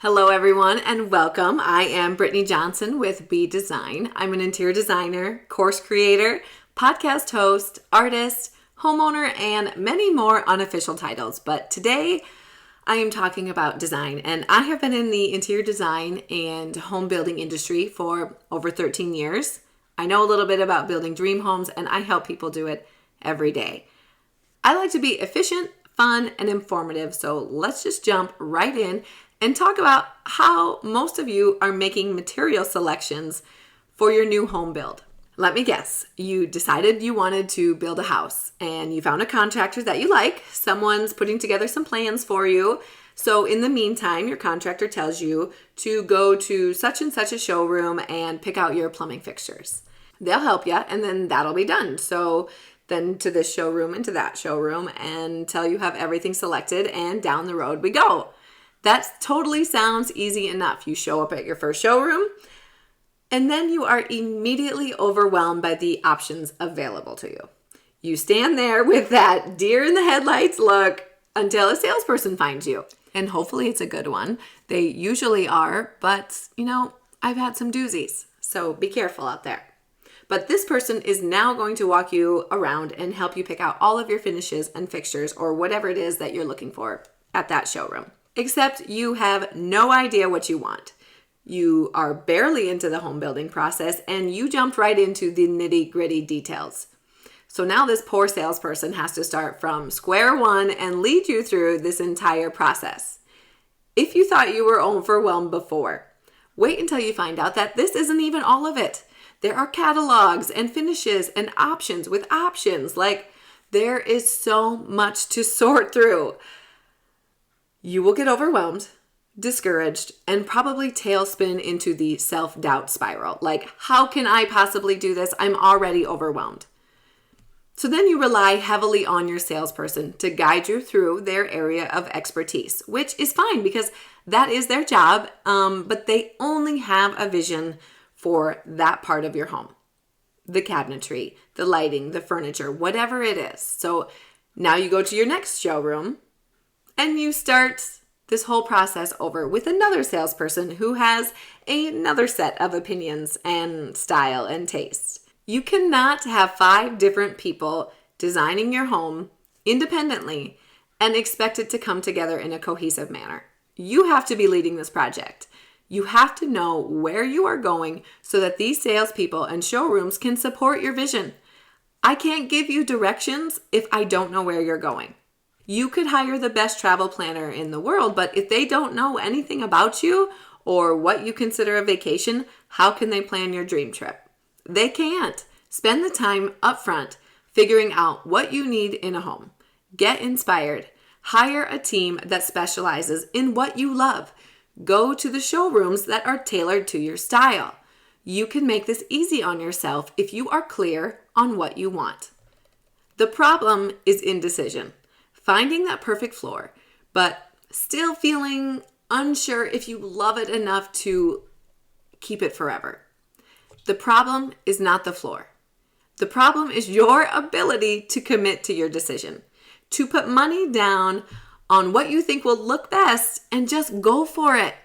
Hello everyone and welcome. I am Brittany Johnson with Be Design. I'm an interior designer, course creator, podcast host, artist, homeowner, and many more unofficial titles. But today I am talking about design, and I have been in the interior design and home building industry for over 13 years. I know a little bit about building dream homes, and I help people do it every day. I like to be efficient, fun, and informative, so let's just jump right in and talk about how most of you are making material selections for your new home build. Let me guess, you decided you wanted to build a house and you found a contractor that you like. Someone's putting together some plans for you. So in the meantime, your contractor tells you to go to such and such a showroom and pick out your plumbing fixtures. They'll help you and then that'll be done. So then to this showroom and to that showroom until you have everything selected, and down the road we go. That totally sounds easy enough. You show up at your first showroom, and then you are immediately overwhelmed by the options available to you. You stand there with that deer in the headlights look until a salesperson finds you. And hopefully it's a good one. They usually are, but I've had some doozies. So be careful out there. But this person is now going to walk you around and help you pick out all of your finishes and fixtures or whatever it is that you're looking for at that showroom. Except you have no idea what you want. You are barely into the home building process and you jumped right into the nitty-gritty details. So now this poor salesperson has to start from square one and lead you through this entire process. If you thought you were overwhelmed before, wait until you find out that this isn't even all of it. There are catalogs and finishes and options with options. There is so much to sort through. You will get overwhelmed, discouraged, and probably tailspin into the self-doubt spiral. How can I possibly do this? I'm already overwhelmed. So then you rely heavily on your salesperson to guide you through their area of expertise, which is fine because that is their job, but they only have a vision for that part of your home. The cabinetry, the lighting, the furniture, whatever it is. So now you go to your next showroom, and you start this whole process over with another salesperson who has another set of opinions and style and taste. You cannot have 5 different people designing your home independently and expect it to come together in a cohesive manner. You have to be leading this project. You have to know where you are going so that these salespeople and showrooms can support your vision. I can't give you directions if I don't know where you're going. You could hire the best travel planner in the world, but if they don't know anything about you or what you consider a vacation, how can they plan your dream trip? They can't. Spend the time up front figuring out what you need in a home. Get inspired. Hire a team that specializes in what you love. Go to the showrooms that are tailored to your style. You can make this easy on yourself if you are clear on what you want. The problem is indecision. Finding that perfect floor, but still feeling unsure if you love it enough to keep it forever. The problem is not the floor. The problem is your ability to commit to your decision, to put money down on what you think will look best and just go for it.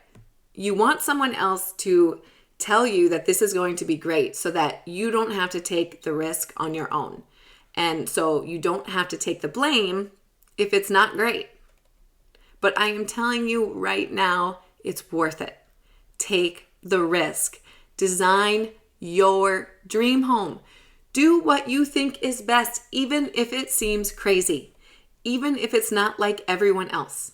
You want someone else to tell you that this is going to be great so that you don't have to take the risk on your own. And so you don't have to take the blame if it's not great. But I am telling you right now, it's worth it. Take the risk. Design your dream home. Do what you think is best, even if it seems crazy. Even if it's not like everyone else.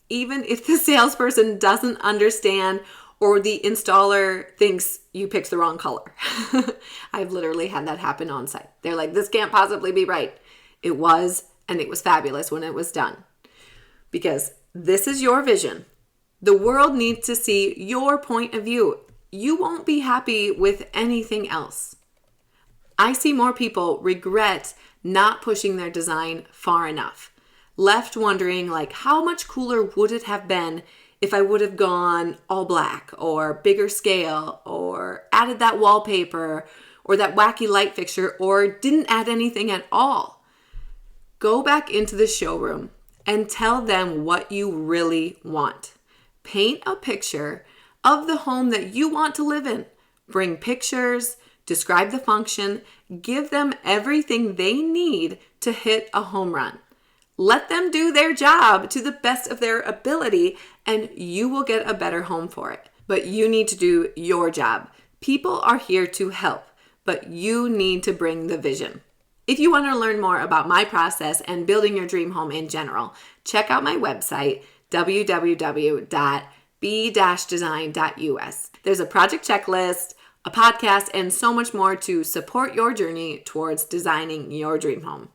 Even if the salesperson doesn't understand or the installer thinks you picked the wrong color. I've literally had that happen on site. They're like, this can't possibly be right. It was. And it was fabulous when it was done. Because this is your vision. The world needs to see your point of view. You won't be happy with anything else. I see more people regret not pushing their design far enough. Left wondering how much cooler would it have been if I would have gone all black or bigger scale or added that wallpaper or that wacky light fixture or didn't add anything at all. Go back into the showroom and tell them what you really want. Paint a picture of the home that you want to live in. Bring pictures, describe the function, give them everything they need to hit a home run. Let them do their job to the best of their ability, and you will get a better home for it. But you need to do your job. People are here to help, but you need to bring the vision. If you want to learn more about my process and building your dream home in general, check out my website, www.b-design.us. There's a project checklist, a podcast, and so much more to support your journey towards designing your dream home.